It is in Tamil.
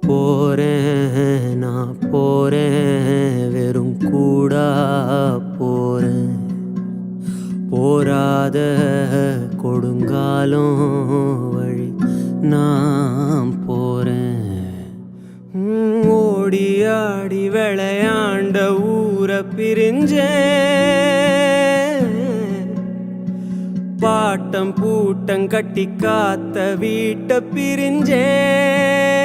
போறேன் நான் போறேன் வெறும் கூடா போறேன் போராத கொடுங்காலும் வழி நான் போறேன் ஓடி ஆடி விளையாண்ட ஊரை பிரிஞ்சேன் பாட்டம் பூட்டம் கட்டி காத்த வீட்டை பிரிஞ்சேன்